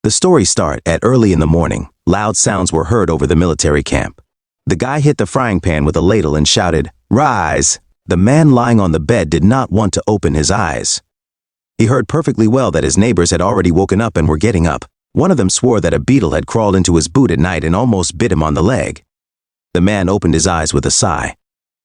The story starts at early in the morning. Loud sounds were heard over the military camp. The guy hit the frying pan with a ladle and shouted, "Rise!" The man lying on the bed did not want to open his eyes. He heard perfectly well that his neighbors had already woken up and were getting up. One of them swore that a beetle had crawled into his boot at night and almost bit him on the leg. The man opened his eyes with a sigh.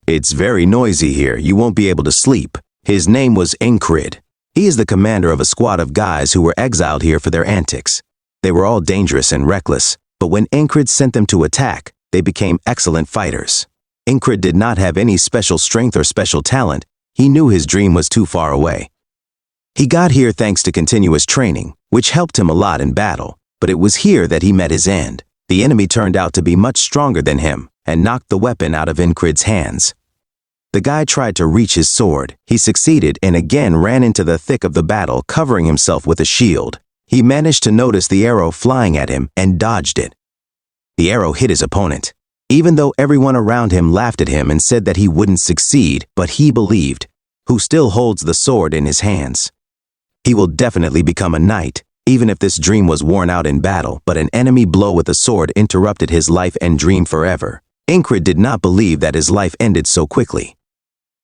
"It's very noisy here. You won't be able to sleep." His name was Inred. He is the commander of a squad of guys who were exiled here for their antics. They were all dangerous and reckless, but when Inred sent them to attack, they became excellent fighters. Inred did not have any special strength or special talent. He knew his dream was too far away. He got here thanks to continuous training, which helped him a lot in battle, but it was here that he met his end. The enemy turned out to be much stronger than him and knocked the weapon out of Inred's hands. The guy tried to reach his sword. He succeeded and again ran into the thick of the battle, covering himself with a shield. He managed to notice the arrow flying at him and dodged it. The arrow hit his opponent. Even though everyone around him laughed at him and said that he wouldn't succeed, but he believed, who still holds the sword in his hands. He will definitely become a knight, even if this dream was worn out in battle, but an enemy blow with a sword interrupted his life and dream forever. Inred did not believe that his life ended so quickly.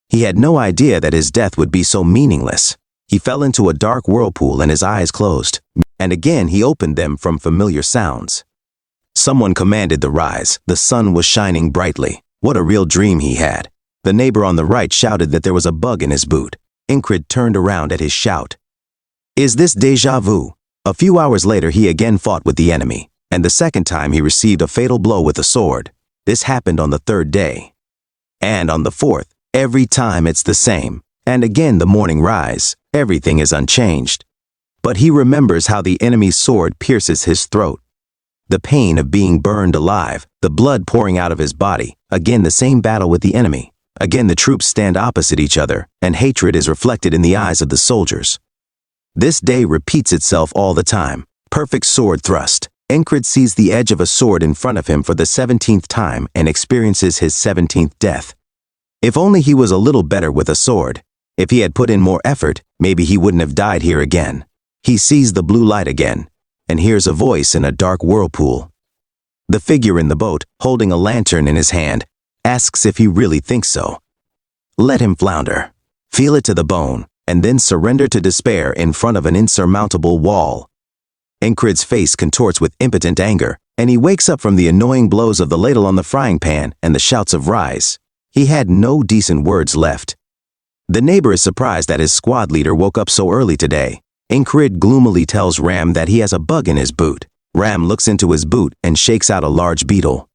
He had no idea that his death would be so meaningless. He fell into a dark whirlpool and his eyes closed, and again he opened them from familiar sounds. Someone commanded the rise. The sun was shining brightly. What a real dream he had. The neighbor on the right shouted that there was a bug in his boot. Inred turned around at his shout. Is this déjà vu? A few hours later he again fought with the enemy, and the second time he received a fatal blow with a sword. This happened on the third day. And on the fourth, every time it's the same. And again the morning rise. Everything is unchanged. But he remembers how the enemy's sword pierces his throat. The pain of being burned alive, the blood pouring out of his body. Again the same battle with the enemy. Again the troops stand opposite each other, and hatred is reflected in the eyes of the soldiers. This day repeats itself all the time. Perfect sword thrust. Inred sees the edge of a sword in front of him for the 17th time and experiences his 17th death. If only he was a little better with a sword. If he had put in more effort, maybe he wouldn't have died here again. He sees the blue light again, and hears a voice in a dark whirlpool. The figure in the boat, holding a lantern in his hand, asks if he really thinks so. Let him flounder. Feel it to the bone, and then surrender to despair in front of an insurmountable wall. Inred's face contorts with impotent anger, and he wakes up from the annoying blows of the ladle on the frying pan and the shouts of rise. He had no decent words left. The neighbor is surprised that his squad leader woke up so early today. Inred gloomily tells Ram that he has a bug in his boot. Ram looks into his boot and shakes out a large beetle.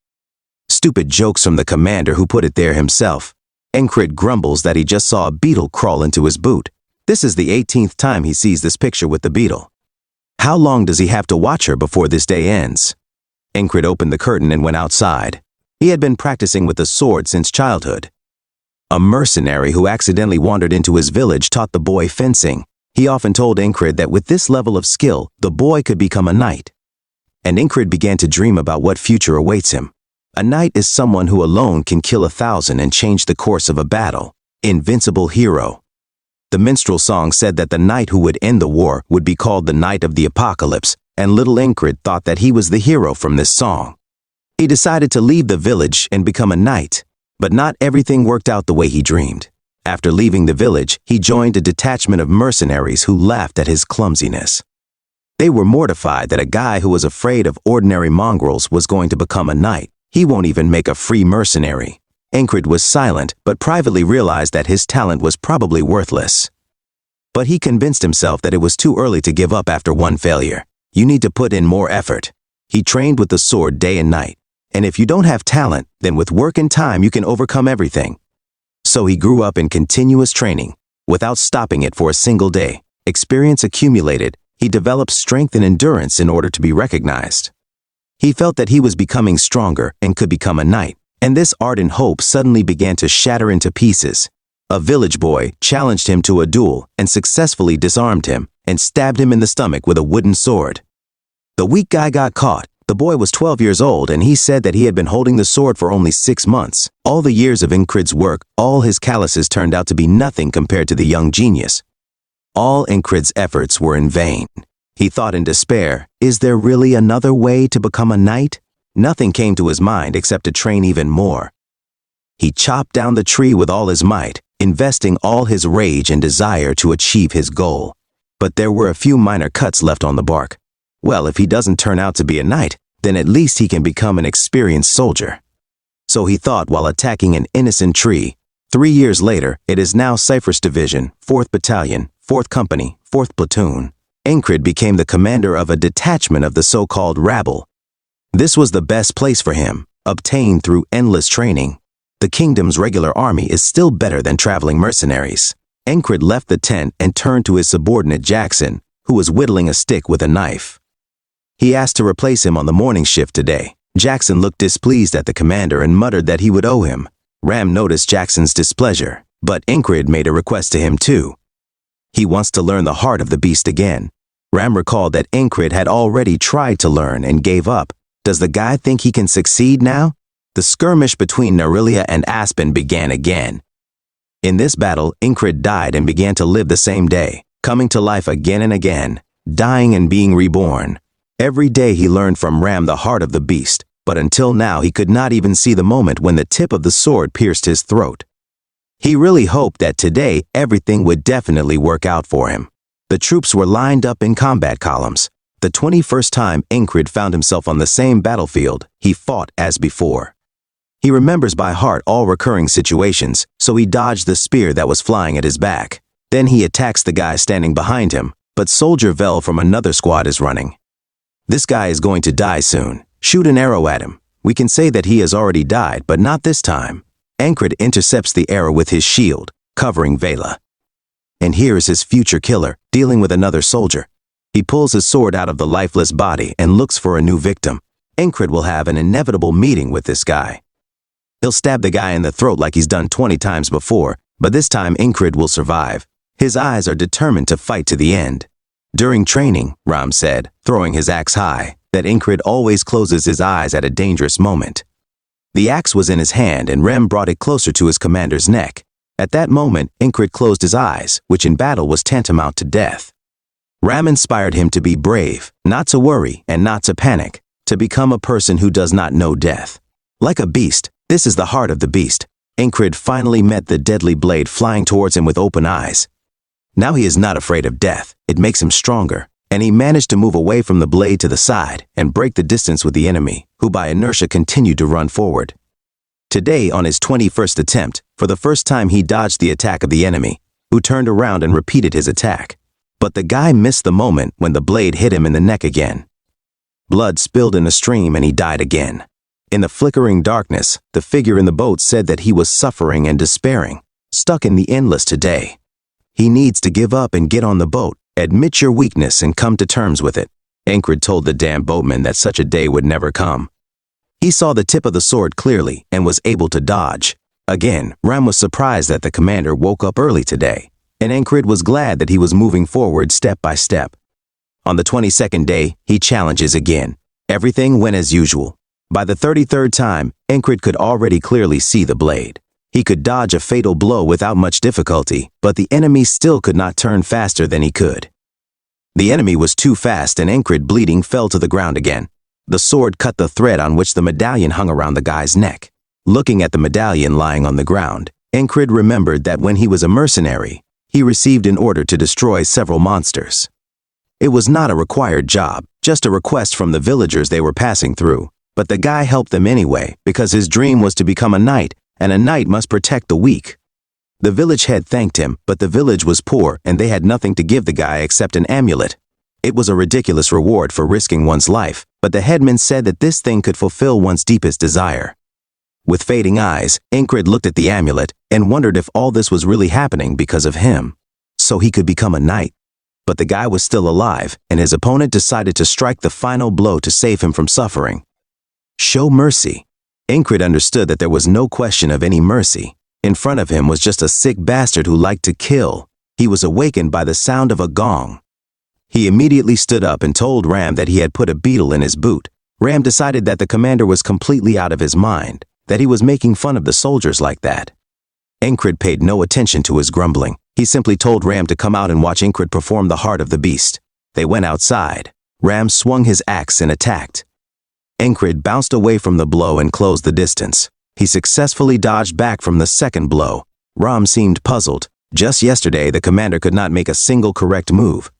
Stupid jokes from the commander who put it there himself. Inred grumbles that he just saw a beetle crawl into his boot. This is the 18th time he sees this picture with the beetle. How long does he have to watch her before this day ends? Inred opened the curtain and went outside. He had been practicing with the sword since childhood. A mercenary who accidentally wandered into his village taught the boy fencing. He often told Inred that with this level of skill, the boy could become a knight. And Inred began to dream about what future awaits him. A knight is someone who alone can kill 1,000 and change the course of a battle. Invincible Hero. The minstrel song said that the knight who would end the war would be called the Knight of the Apocalypse, and little Inred thought that he was the hero from this song. He decided to leave the village and become a knight, but not everything worked out the way he dreamed. After leaving the village, he joined a detachment of mercenaries who laughed at his clumsiness. They were mortified that a guy who was afraid of ordinary mongrels was going to become a knight. He won't even make a free mercenary. Inred was silent, but privately realized that his talent was probably worthless. But he convinced himself that it was too early to give up after one failure. You need to put in more effort. He trained with the sword day and night. And if you don't have talent, then with work and time you can overcome everything. So he grew up in continuous training, without stopping it for a single day. Experience accumulated, he developed strength and endurance in order to be recognized. He felt that he was becoming stronger and could become a knight, and this ardent hope suddenly began to shatter into pieces. A village boy challenged him to a duel and successfully disarmed him and stabbed him in the stomach with a wooden sword. The weak guy got caught. The boy was 12 years old and he said that he had been holding the sword for only 6 months. All the years of Inred's work, all his calluses turned out to be nothing compared to the young genius. All Inred's efforts were in vain. He thought in despair, is there really another way to become a knight? Nothing came to his mind except to train even more. He chopped down the tree with all his might, investing all his rage and desire to achieve his goal. But there were a few minor cuts left on the bark. Well, if he doesn't turn out to be a knight, then at least he can become an experienced soldier. So he thought while attacking an innocent tree. 3 years later, it is now Cypher's Division, 4th Battalion, 4th Company, 4th Platoon. Inred became the commander of a detachment of the so-called rabble. This was the best place for him, obtained through endless training. The kingdom's regular army is still better than traveling mercenaries. Inred left the tent and turned to his subordinate Jackson, who was whittling a stick with a knife. He asked to replace him on the morning shift today. Jackson looked displeased at the commander and muttered that he would owe him. Ram noticed Jackson's displeasure, but Inred made a request to him too. He wants to learn the heart of the beast again. Ram recalled that Inred had already tried to learn and gave up. Does the guy think he can succeed now? The skirmish between Narilia and Aspen began again. In this battle, Inred died and began to live the same day, coming to life again and again, dying and being reborn. Every day he learned from Ram the heart of the beast, but until now he could not even see the moment when the tip of the sword pierced his throat. He really hoped that today everything would definitely work out for him. The troops were lined up in combat columns. The 21st time Inred found himself on the same battlefield, he fought as before. He remembers by heart all recurring situations, so he dodged the spear that was flying at his back. Then he attacks the guy standing behind him, but Soldier Vel from another squad is running. This guy is going to die soon. Shoot an arrow at him. We can say that he has already died, but not this time. Inred intercepts the arrow with his shield, covering Vela. And here is his future killer, dealing with another soldier. He pulls his sword out of the lifeless body and looks for a new victim. Inred will have an inevitable meeting with this guy. He'll stab the guy in the throat like he's done 20 times before, but this time Inred will survive. His eyes are determined to fight to the end. During training, Ram said, throwing his axe high, that Inred always closes his eyes at a dangerous moment. The axe was in his hand and Rem brought it closer to his commander's neck. At that moment, Inred closed his eyes, which in battle was tantamount to death. Ram inspired him to be brave, not to worry and not to panic, to become a person who does not know death. Like a beast, this is the heart of the beast. Inred finally met the deadly blade flying towards him with open eyes. Now he is not afraid of death. It makes him stronger, and he managed to move away from the blade to the side and break the distance with the enemy, who by inertia continued to run forward. Today, on his 21st attempt, for the first time he dodged the attack of the enemy, who turned around and repeated his attack. But the guy missed the moment when the blade hit him in the neck again. Blood spilled in a stream and he died again. In the flickering darkness, the figure in the boat said that he was suffering and despairing, stuck in the endless today. He needs to give up and get on the boat, admit your weakness and come to terms with it. Inred told the damn boatman that such a day would never come. He saw the tip of the sword clearly and was able to dodge. Again, Ram was surprised that the commander woke up early today, and Inred was glad that he was moving forward step by step. On the 22nd day, he challenges again. Everything went as usual. By the 33rd time, Inred could already clearly see the blade. He could dodge a fatal blow without much difficulty, but the enemy still could not turn faster than he could. The enemy was too fast and Inred, bleeding, fell to the ground again. The sword cut the thread on which the medallion hung around the guy's neck. Looking at the medallion lying on the ground, Inred remembered that when he was a mercenary, he received an order to destroy several monsters. It was not a required job, just a request from the villagers they were passing through. But the guy helped them anyway, because his dream was to become a knight, and a knight must protect the weak. The village head thanked him, but the village was poor and they had nothing to give the guy except an amulet. It was a ridiculous reward for risking one's life, but the headman said that this thing could fulfill one's deepest desire. With fading eyes, Inred looked at the amulet and wondered if all this was really happening because of him, so he could become a knight. But the guy was still alive, and his opponent decided to strike the final blow to save him from suffering. Show mercy. Inred understood that there was no question of any mercy. In front of him was just a sick bastard who liked to kill. He was awakened by the sound of a gong. He immediately stood up and told Ram that he had put a beetle in his boot. Ram decided that the commander was completely out of his mind, that he was making fun of the soldiers like that. Inred paid no attention to his grumbling. He simply told Ram to come out and watch Inred perform the heart of the beast. They went outside. Ram swung his axe and attacked. Inred bounced away from the blow and closed the distance. He successfully dodged back from the second blow. Ram seemed puzzled. Just yesterday, the commander could not make a single correct move.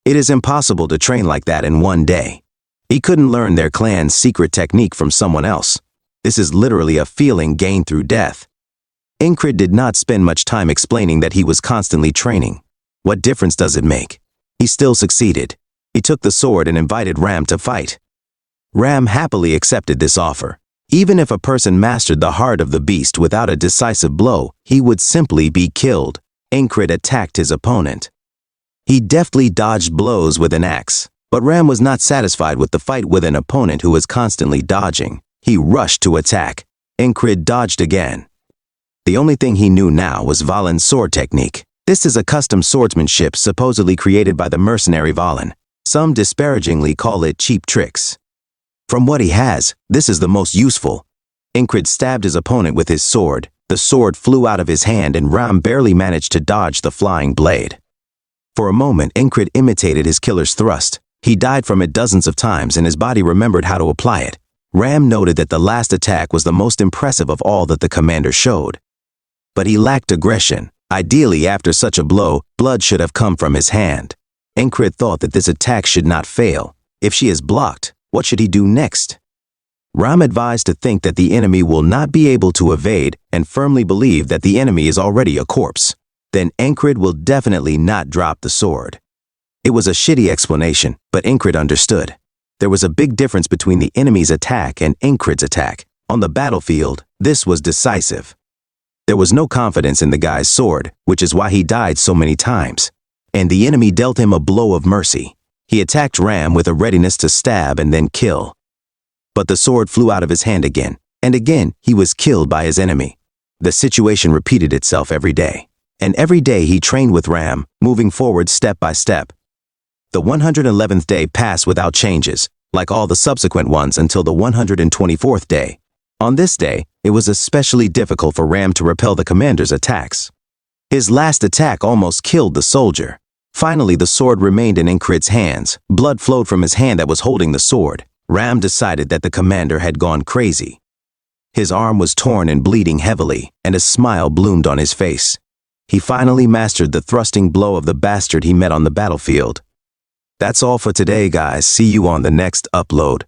It is impossible to train like that in one day. He couldn't learn their clan's secret technique from someone else. This is literally a feeling gained through death. Inred did not spend much time explaining that he was constantly training. What difference does it make? He still succeeded. He took the sword and invited Ram to fight. Ram happily accepted this offer. Even if a person mastered the heart of the beast without a decisive blow, he would simply be killed. Inred attacked his opponent. He deftly dodged blows with an axe, but Ram was not satisfied with the fight with an opponent who was constantly dodging. He rushed to attack. Inred dodged again. The only thing he knew now was Valen's sword technique. This is a custom swordsmanship supposedly created by the mercenary Valen. Some disparagingly call it cheap tricks. From what he has, this is the most useful. Inred stabbed his opponent with his sword. The sword flew out of his hand and Ram barely managed to dodge the flying blade. For a moment, Inred imitated his killer's thrust. He died from it dozens of times and his body remembered how to apply it. Ram noted that the last attack was the most impressive of all that the commander showed. But he lacked aggression. Ideally, after such a blow, blood should have come from his hand. Inred thought that this attack should not fail. If she is blocked, what should he do next? Ram advised to think that the enemy will not be able to evade and firmly believe that the enemy is already a corpse. Then Inred will definitely not drop the sword. It was a shitty explanation, but Inred understood. There was a big difference between the enemy's attack and Inred's attack. On the battlefield, this was decisive. There was no confidence in the guy's sword, which is why he died so many times. And the enemy dealt him a blow of mercy. He attacked Ram with a readiness to stab and then kill. But the sword flew out of his hand again, and again he was killed by his enemy. The situation repeated itself every day. And every day he trained with Ram, moving forward step by step. The 111th day passed without changes, like all the subsequent ones until the 124th day. On this day, it was especially difficult for Ram to repel the commander's attacks. His last attack almost killed the soldier. Finally, the sword remained in Inred's hands. Blood flowed from his hand that was holding the sword. Ram decided that the commander had gone crazy. His arm was torn and bleeding heavily, and a smile bloomed on his face. He finally mastered the thrusting blow of the bastard he met on the battlefield. That's all for today, guys. See you on the next upload.